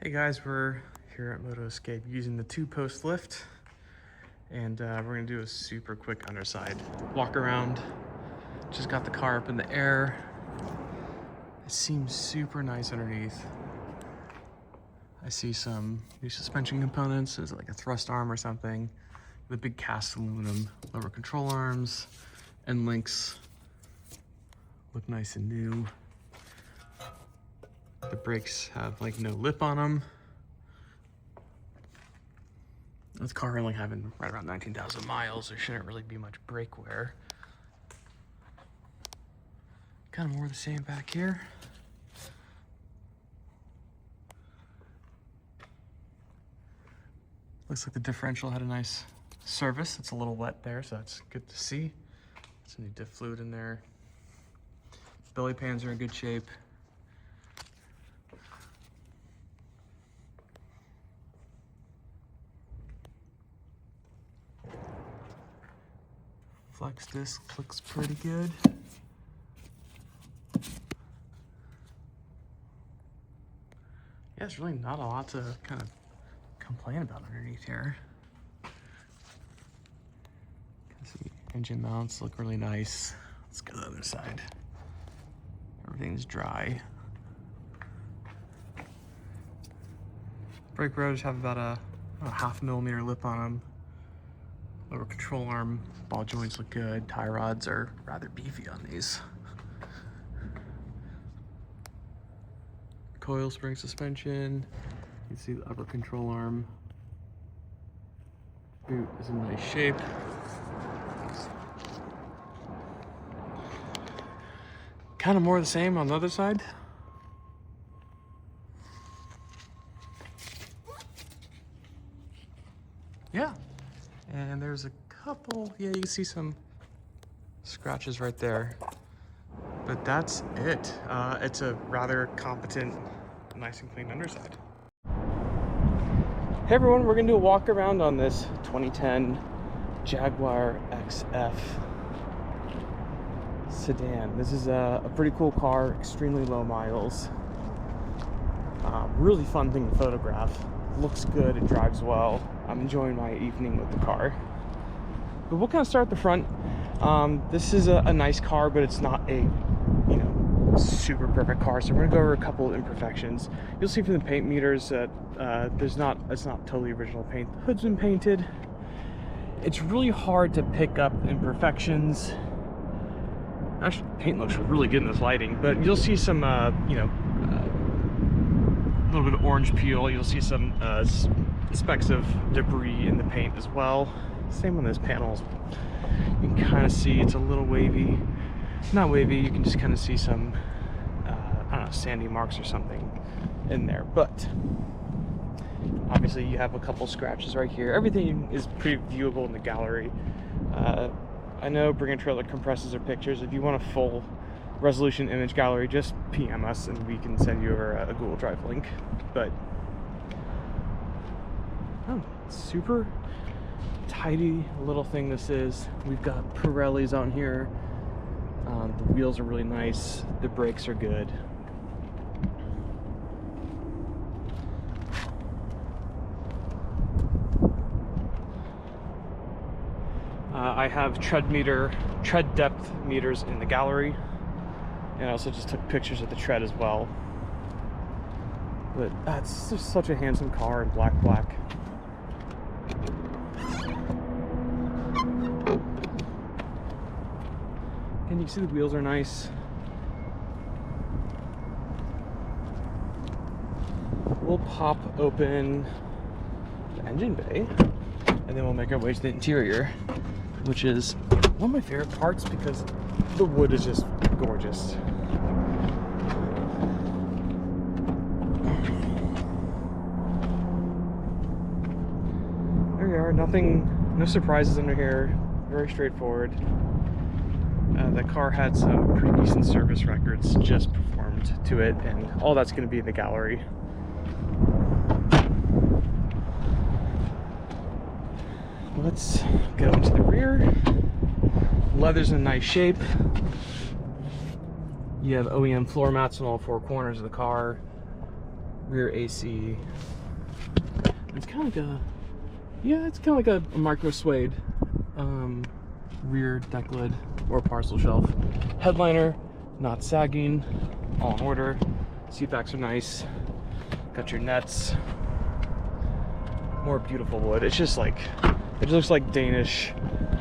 Hey guys, we're here at Moto Escape using the 2-post lift, and we're gonna do a super quick underside walk around. Just got the car up in the air. It seems super nice underneath. I see some new suspension components. There's like a thrust arm or something. The big cast aluminum lower control arms and links look nice and new. The brakes have like no lip on them. This car only having right around 19,000 miles. There shouldn't really be much brake wear. Kind of more of the same back here. Looks like the differential had a nice service. It's a little wet there, so that's good to see. Some new diff fluid in there. Belly pans are in good shape. Flex disc looks pretty good. Yeah, there's really not a lot to kind of complain about underneath here. See, engine mounts look really nice. Let's go to the other side. Everything's dry. Brake rotors have about a 0.5 millimeter lip on them. Lower control arm, ball joints look good. Tie rods are rather beefy on these. Coil spring suspension. You can see the upper control arm. Boot is in nice shape. Kind of more of the same on the other side. Yeah. And there's a couple, yeah, you can see some scratches right there. But that's it. It's a rather competent, nice and clean underside. Hey everyone, we're gonna do a walk around on this 2010 Jaguar XF sedan. This is a pretty cool car, extremely low miles. Really fun thing to photograph. Looks good, it drives well. I'm enjoying my evening with the car. But we'll kind of start at the front. This is a nice car, but it's not a, super perfect car. So we're gonna go over a couple of imperfections. You'll see from the paint meters that it's not totally original paint. The hood's been painted. It's really hard to pick up imperfections. Actually, the paint looks really good in this lighting, but you'll see some, a little bit of orange peel. You'll see some specks of debris in the paint as well. Same on those panels. You can kind of see it's a little wavy. Not wavy, you can just kind of see some, I don't know, sandy marks or something in there. But obviously you have a couple scratches right here. Everything is pretty viewable in the gallery. I know Bring a Trailer compresses their pictures. If you want a full resolution image gallery, just PM us and we can send you over a Google Drive link. But super tidy little thing this is. We've got Pirellis on here. The wheels are really nice. The brakes are good. I have tread depth meters in the gallery, and I also just took pictures of the tread as well. But that's just such a handsome car in black. And you can see the wheels are nice. We'll pop open the engine bay, and then we'll make our way to the interior, which is one of my favorite parts because the wood is just gorgeous. There we are. No surprises under here. Very straightforward. The car had some pretty decent service records just performed to it, and all that's going to be in the gallery. Let's go into the rear. Leather's in nice shape. You have OEM floor mats on all four corners of the car. rear AC. It's kind of like a, yeah, it's kind of like a micro suede rear deck lid or parcel shelf. Headliner, not sagging, all in order. Seat backs are nice. Got your nets. More beautiful wood. It's just like, it just looks like Danish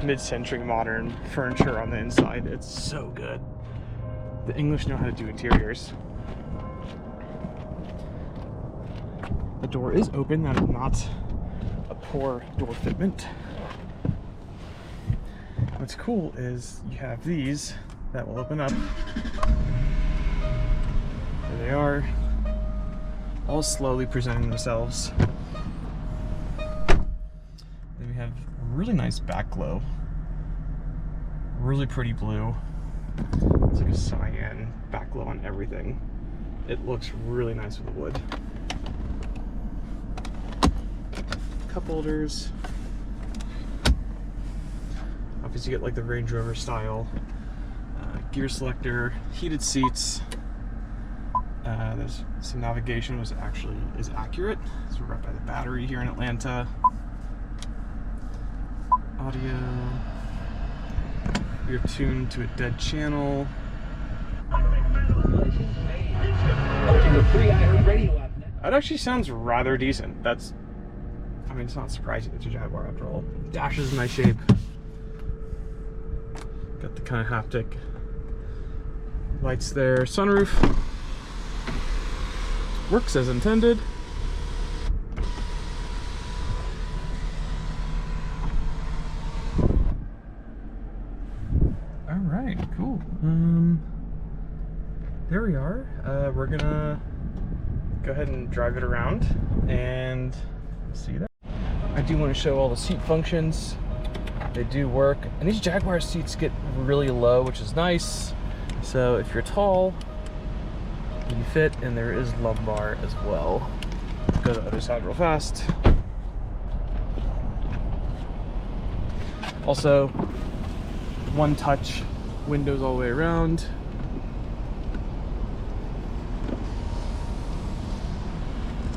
mid-century modern furniture on the inside. It's so good. The English know how to do interiors. The door is open. That is not a poor door fitment. What's cool is you have these that will open up. There they are, all slowly presenting themselves. Then we have a really nice back glow. Really pretty blue. It's like a cyan back glow on everything. It looks really nice with the wood. Cup holders. Obviously you get like the Range Rover style. Gear selector, heated seats. There's some navigation was actually is accurate. So we're right by the battery here in Atlanta. Audio. We're tuned to a dead channel. That actually sounds rather decent. That's, I mean, it's not surprising. It's a Jaguar after all. Dash is in nice shape. Got the kind of haptic lights there. Sunroof works as intended. All right, cool. There we are. We're gonna go ahead and drive it around and see that. I do want to show all the seat functions. They do work, and these Jaguar seats get really low, which is nice. So if you're tall, you fit, and there is lumbar as well. Let's go to the other side real fast. Also, one touch windows all the way around.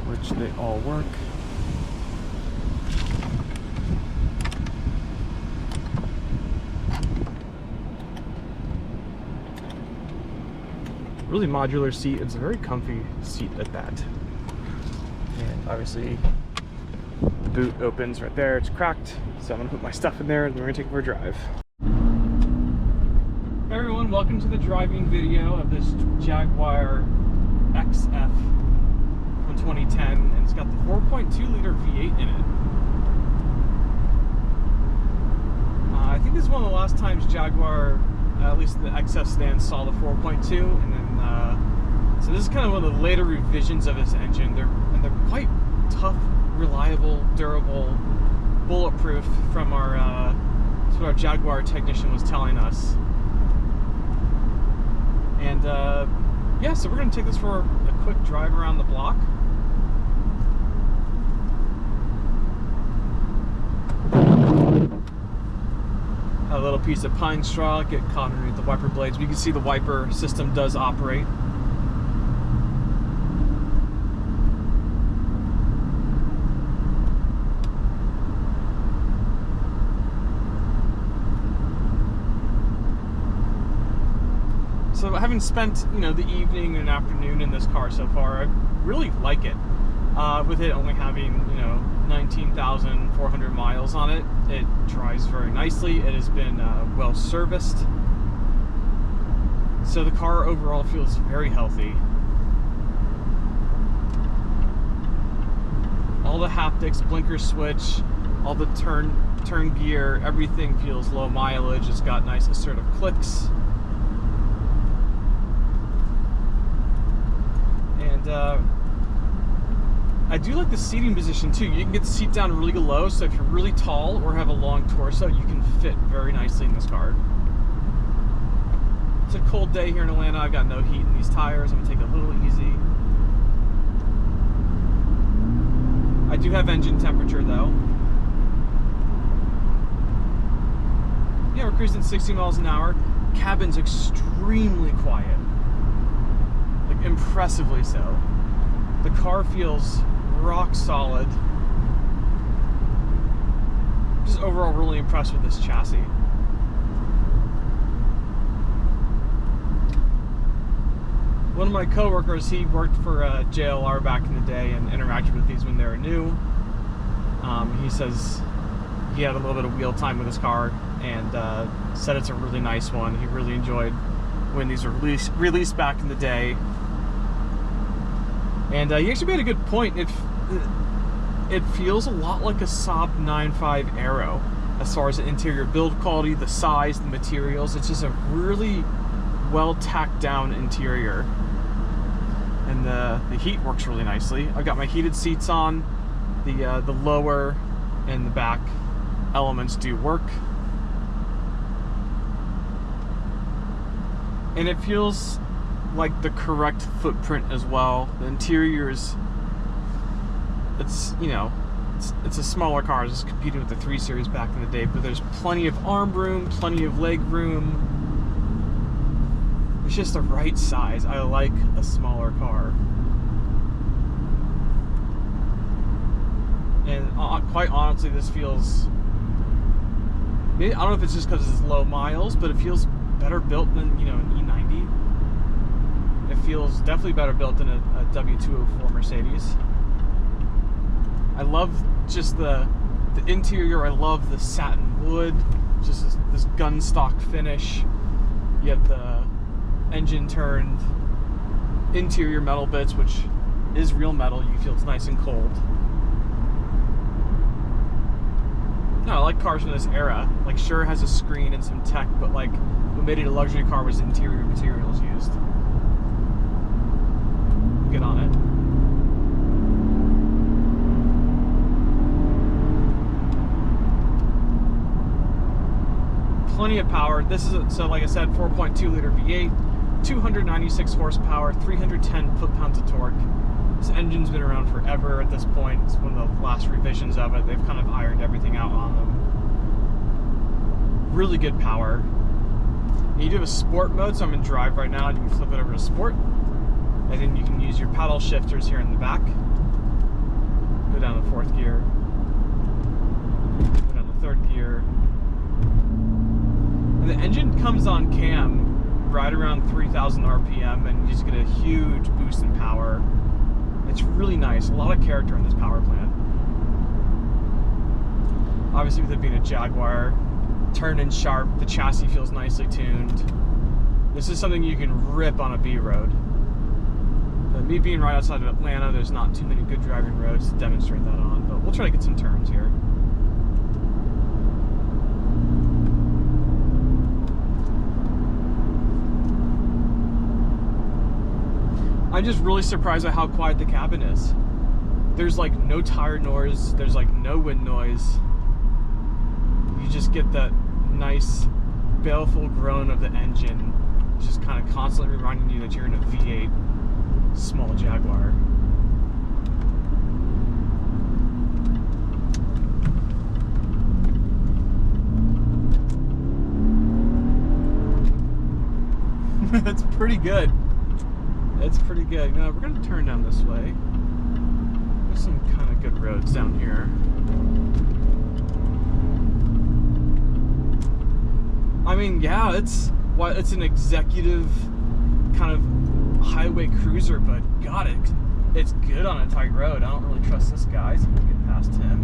Which they all work. Really modular seat. It's a very comfy seat at that. And obviously the boot opens right there. It's cracked, so I'm gonna put my stuff in there and we're gonna take it for a drive. Hey everyone, welcome to the driving video of this Jaguar XF from 2010, and it's got the 4.2 liter V8 in it. I think this is one of the last times Jaguar, at least the XF sedan, saw the 4.2, and then so this is kind of one of the later revisions of this engine. They're quite tough, reliable, durable, bulletproof. From our that's what our Jaguar technician was telling us. And yeah, so we're going to take this for a quick drive around the block. A little piece of pine straw get caught underneath the wiper blades. You can see the wiper system does operate. So having spent, you know, the evening and afternoon in this car so far, I really like it. With it only having, you know, 19,400 miles on it, it drives very nicely. It has been well serviced. So the car overall feels very healthy. All the haptics, blinker switch, all the turn gear, everything feels low mileage. It's got nice assertive clicks. And I do like the seating position too. You can get the seat down really low, so if you're really tall or have a long torso, you can fit very nicely in this car. It's a cold day here in Atlanta. I've got no heat in these tires. I'm gonna take it a little easy. I do have engine temperature though. Yeah, we're cruising 60 miles an hour. Cabin's extremely quiet. Like impressively so. The car feels rock solid. Just overall really impressed with this chassis. One of my coworkers, he worked for JLR back in the day and interacted with these when they were new. He says he had a little bit of wheel time with his car and said it's a really nice one. He really enjoyed when these were released back in the day. And he actually made a good point. It feels a lot like a Saab 9.5 Aero as far as the interior build quality, the size, the materials. It's just a really well tacked down interior. And the heat works really nicely. I've got my heated seats on. The lower and the back elements do work. And it feels like the correct footprint as well. The interior is, it's, you know, it's a smaller car. It's competing with the 3 Series back in the day, but there's plenty of arm room, plenty of leg room. It's just the right size. I like a smaller car. And quite honestly, this feels, I don't know if it's just because it's low miles, but it feels better built than, you know, an E90. It feels definitely better built than a W204 Mercedes. I love just the interior. I love the satin wood, just this gun stock finish. You have the engine turned interior metal bits, which is real metal. You feel it's nice and cold. No, I like cars from this era. Like, sure, it has a screen and some tech, but like, what made it a luxury car was interior materials used. Get on it. Plenty of power. This is, so like I said, 4.2 liter V8, 296 horsepower, 310 foot-pounds of torque. This engine's been around forever at this point. It's one of the last revisions of it. They've kind of ironed everything out on them. Really good power. And you do have a sport mode, so I'm in drive right now, and you can flip it over to sport. And then you can use your paddle shifters here in the back. Go down to 4th gear. Go down to 3rd gear. And the engine comes on cam right around 3,000 RPM, and you just get a huge boost in power. It's really nice. A lot of character in this power plant. Obviously, with it being a Jaguar, turn-in sharp, the chassis feels nicely tuned. This is something you can rip on a B road. But me being right outside of Atlanta, there's not too many good driving roads to demonstrate that on, but we'll try to get some turns here. I'm just really surprised at how quiet the cabin is. There's like no tire noise, there's like no wind noise. You just get that nice baleful groan of the engine, just kind of constantly reminding you that you're in a V8 small Jaguar. That's pretty good. It's pretty good. Now we're going to turn down this way. There's some kind of good roads down here. I mean, yeah, it's an executive kind of highway cruiser, but God, it's good on a tight road. I don't really trust this guy, so we'll get past him.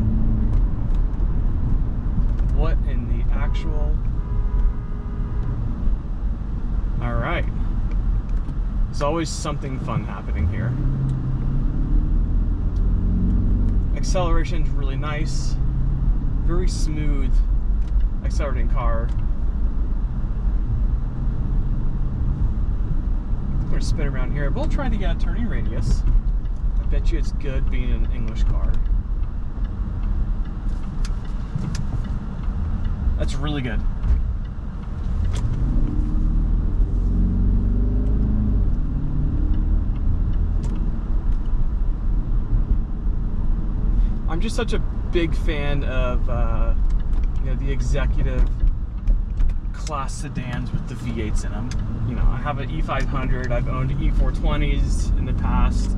What in the actual... All right. There's always something fun happening here. Acceleration's really nice. Very smooth accelerating car. We're gonna spin around here. We'll try to get a turning radius. I bet you it's good being an English car. That's really good. I'm just such a big fan of you know, the executive class sedans with the V8s in them. You know, I have an E500. I've owned E420s in the past.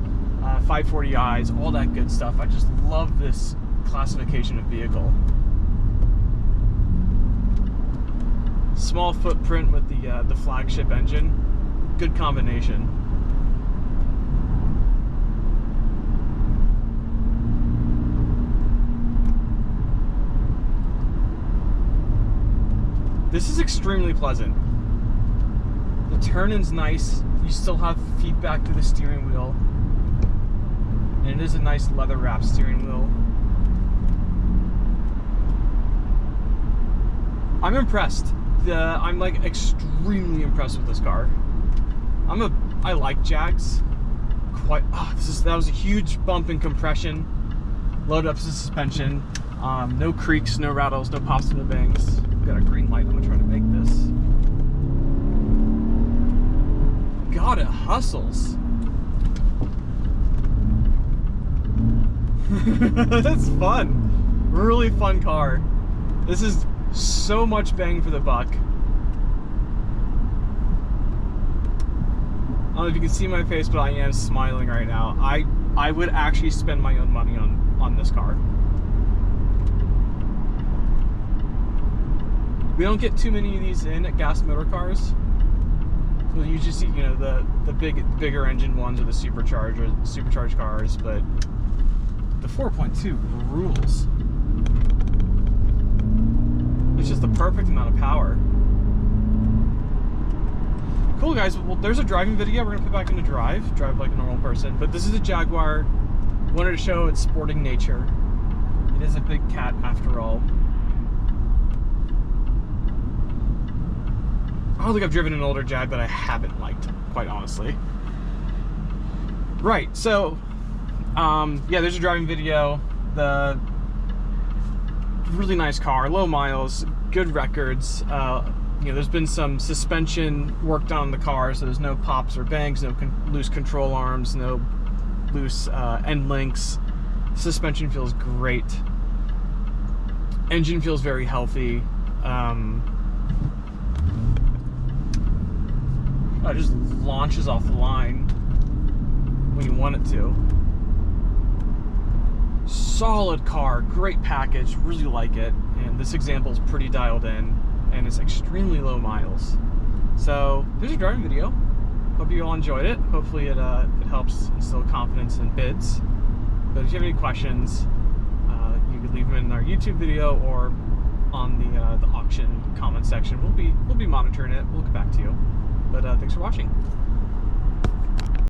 540i's, all that good stuff. I just love this classification of vehicle. Small footprint with the flagship engine. Good combination. This is extremely pleasant. The turn-in's nice. You still have feedback to the steering wheel. And it is a nice leather-wrapped steering wheel. I'm impressed. I'm like extremely impressed with this car. I like Jags. That was a huge bump in compression. Load up suspension. No creaks, no rattles, no pops, no bangs. Got a green light. I'm gonna try to make this. God, it hustles. That's fun. Really fun car. This is so much bang for the buck. I don't know if you can see my face, but I am smiling right now. I would actually spend my own money on this car. We don't get too many of these in at gas motor cars. We'll usually see, you know, the bigger engine ones or the supercharged cars, but the 4.2 rules. It's just the perfect amount of power. Cool, guys. Well, there's a driving video. We're gonna put back into drive like a normal person. But this is a Jaguar. Wanted to show its sporting nature. It is a big cat after all. I don't think I've driven an older Jag that I haven't liked, quite honestly. Right, so, yeah, there's a driving video. The really nice car, low miles, good records. You know, there's been some suspension work done on the car, so there's no pops or bangs, no loose control arms, no loose end links. Suspension feels great. Engine feels very healthy. It just launches off the line when you want it to. Solid car, great package, really like it. And this example is pretty dialed in, and it's extremely low miles. So there's a driving video. Hope you all enjoyed it. Hopefully it helps instill confidence in bids. But if you have any questions, you could leave them in our YouTube video or on the auction comment section. We'll be monitoring it. We'll get back to you. But thanks for watching.